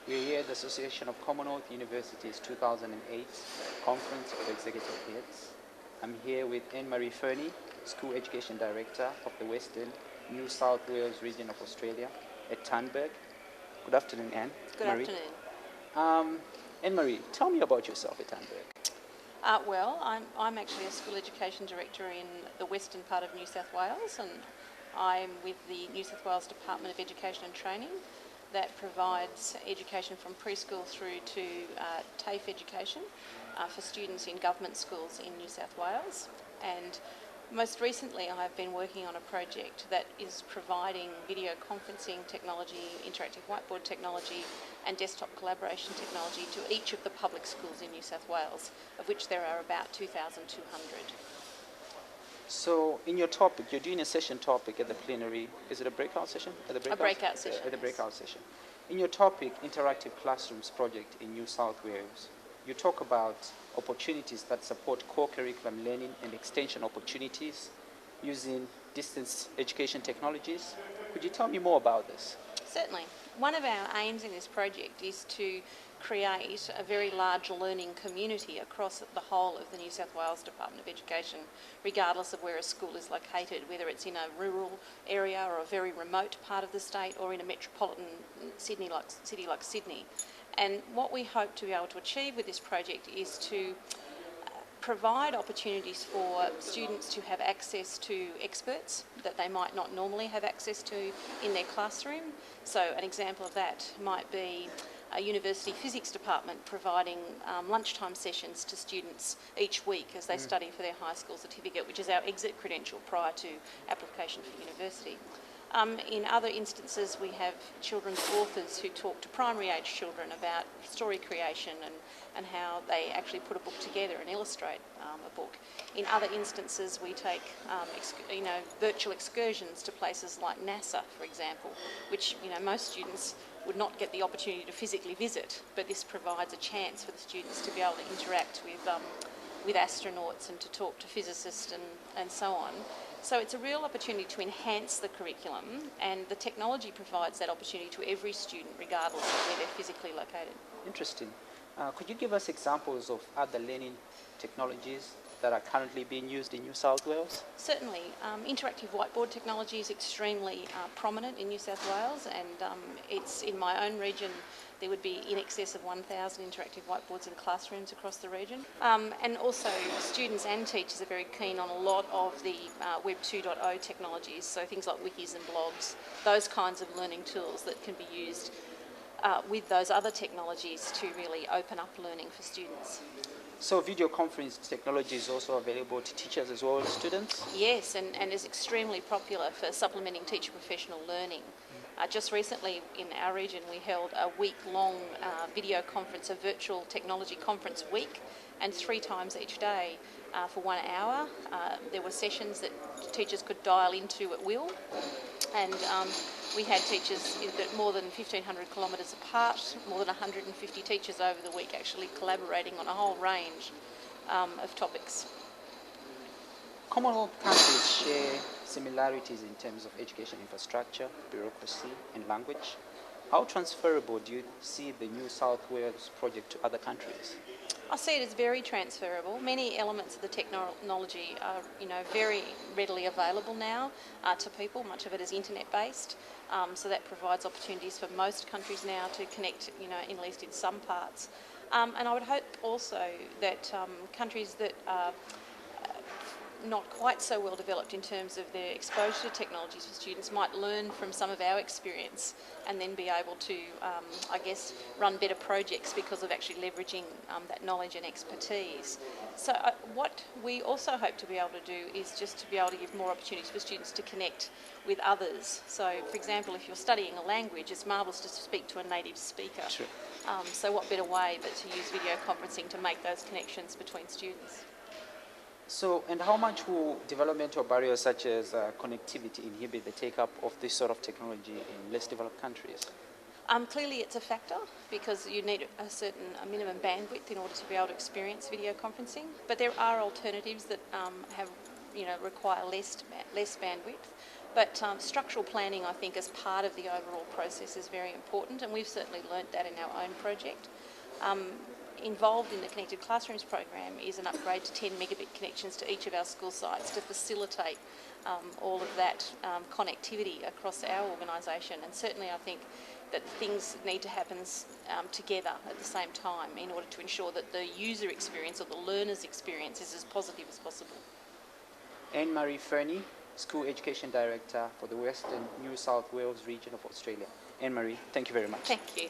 We're here at the Association of Commonwealth Universities 2008 Conference of Executive Heads. I'm here with Ann-Marie Furney, School Education Director of the Western New South Wales region of Australia at Tandberg. Good afternoon, Ann. Good Marie. afternoon. Ann-Marie, tell me about yourself at Tandberg. Well, I'm actually a School Education Director in the western part of New South Wales, and I'm with the New South Wales Department of Education and Training that provides education from preschool through to TAFE education for students in government schools in New South Wales. And most recently I've been working on a project that is providing video conferencing technology, interactive whiteboard technology and desktop collaboration technology to each of the public schools in New South Wales, of which there are about 2,200. So in your topic, you're doing a session topic at the plenary. Is it a breakout session? A breakout session. At the breakout session. In your topic, Interactive Classrooms Project in New South Wales, you talk about opportunities that support core curriculum learning and extension opportunities using distance education technologies. Could you tell me more about this? Certainly. One of our aims in this project is to create a very large learning community across the whole of the New South Wales Department of Education, regardless of where a school is located, whether it's in a rural area or a very remote part of the state or in a metropolitan city like Sydney. And what we hope to be able to achieve with this project is to provide opportunities for students to have access to experts that they might not normally have access to in their classroom. So an example of that might be a university physics department providing lunchtime sessions to students each week as they study for their high school certificate, which is our exit credential prior to application for university. In other instances, we have children's authors who talk to primary age children about story creation and how they actually put a book together and illustrate a book. In other instances, we take virtual excursions to places like NASA, for example, which most students would not get the opportunity to physically visit, but this provides a chance for the students to be able to interact with astronauts and to talk to physicists and so on. So it's a real opportunity to enhance the curriculum, and the technology provides that opportunity to every student regardless of where they're physically located. Interesting. Could you give us examples of other learning technologies that are currently being used in New South Wales? Certainly. Interactive whiteboard technology is extremely prominent in New South Wales, and it's in my own region. There would be in excess of 1,000 interactive whiteboards in classrooms across the region. And also students and teachers are very keen on a lot of the Web 2.0 technologies, so things like wikis and blogs, those kinds of learning tools that can be used with those other technologies to really open up learning for students. So video conference technology is also available to teachers as well as students? Yes, and is extremely popular for supplementing teacher professional learning. Just recently in our region we held a week-long video conference, a virtual technology conference week, and 3 times each day for 1 hour. There were sessions that teachers could dial into at will, and we had teachers that more than 1,500 kilometres apart, more than 150 teachers over the week actually collaborating on a whole range of topics. Commonwealth countries share similarities in terms of education infrastructure, bureaucracy and language. How transferable do you see the New South Wales project to other countries? I see it as very transferable. Many elements of the technology are, very readily available now to people. Much of it is internet-based, so that provides opportunities for most countries now to connect, at least in some parts. And I would hope also that countries that are not quite so well developed in terms of their exposure to technologies for students might learn from some of our experience and then be able to, run better projects because of actually leveraging that knowledge and expertise. So what we also hope to be able to do is just to be able to give more opportunities for students to connect with others. So, for example, if you're studying a language, it's marvellous to speak to a native speaker. Sure. So what better way but to use video conferencing to make those connections between students? So, and how much will developmental barriers such as connectivity inhibit the take-up of this sort of technology in less developed countries? Clearly it's a factor because you need a minimum bandwidth in order to be able to experience video conferencing, but there are alternatives that require less bandwidth. But structural planning, I think, as part of the overall process is very important, and we've certainly learnt that in our own project. Involved in the Connected Classrooms program is an upgrade to 10 megabit connections to each of our school sites to facilitate all of that connectivity across our organisation. And certainly I think that things need to happen together at the same time in order to ensure that the user experience or the learner's experience is as positive as possible. Ann-Marie Furney, School Education Director for the Western New South Wales region of Australia. Ann-Marie, thank you very much. Thank you.